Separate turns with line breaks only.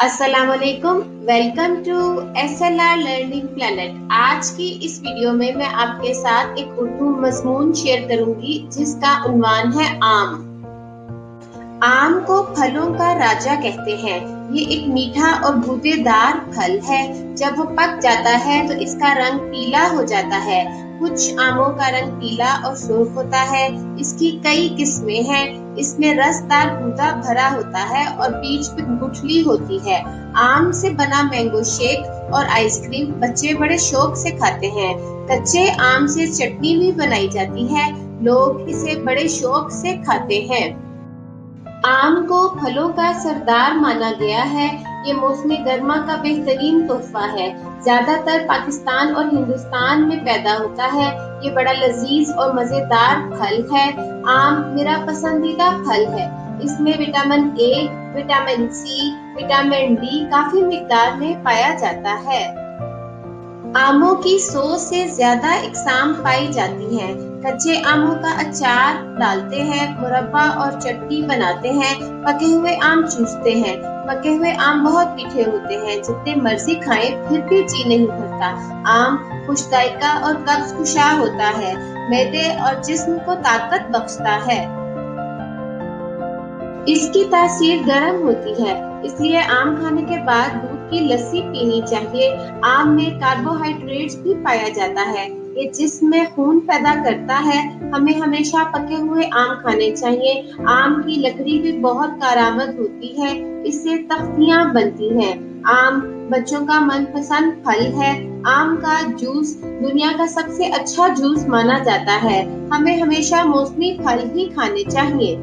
अस्सलाम वालेकुम। Welcome to SLR learning planet. आज की इस वीडियो में मैं आपके साथ एक उर्दू मज़मून शेयर करूंगी जिसका उन्वान है आम। आम को फलों का राजा कहते हैं। ये एक मीठा और गूदेदार फल है। जब वो पक जाता है तो इसका रंग पीला हो जाता है। कुछ आमों का रंग पीला और सुर्ख होता है। इसकी कई किस्में हैं। इसमें रसदार गूदा भरा होता है और बीच में गुठली होती है। आम से बना मैंगो शेक और आइसक्रीम बच्चे बड़े शौक से खाते हैं। कच्चे आम से चटनी भी बनाई जाती है। लोग इसे बड़े शौक से खाते हैं। आम को फलों का सरदार माना गया है। ये मौसमी गर्मा का बेहतरीन तोहफा है। ज्यादातर पाकिस्तान और हिंदुस्तान में पैदा होता है। ये बड़ा लजीज और मजेदार फल है। आम मेरा पसंदीदा फल है। इसमें vitamin A, vitamin C, vitamin D काफी मिकदार में पाया जाता है। आमों की 100 से ज्यादा इकसाम पाई जाती हैं। कच्चे आमों का अचार डालते हैं, मुरब्बा और चटनी बनाते हैं। पके हुए आम चूसते हैं। पके हुए आम बहुत मीठे होते हैं। जितने मर्जी खाएं फिर भी जी नहीं भरता। आम खुश जायका और कब्ज कुशा होता है। मैदे और जिस्म को ताकत बख्शता है। इसकी तासीर गर्म होती है, इसलिए आम खाने के बाद दूध की लस्सी पीनी चाहिए। आम में कार्बोहाइड्रेट्स भी पाया जाता है। ये जिस्म में खून पैदा करता है। हमें हमेशा पके हुए आम खाने चाहिए। आम की लकड़ी भी बहुत कारआमद होती है। इससे तख्तियां बनती हैं। आम बच्चों का मनपसंद फल है। आम का जूस दुनिया का सबसे अच्छा जूस माना जाता है। हमें हमेशा मौसमी फल ही खाने चाहिए।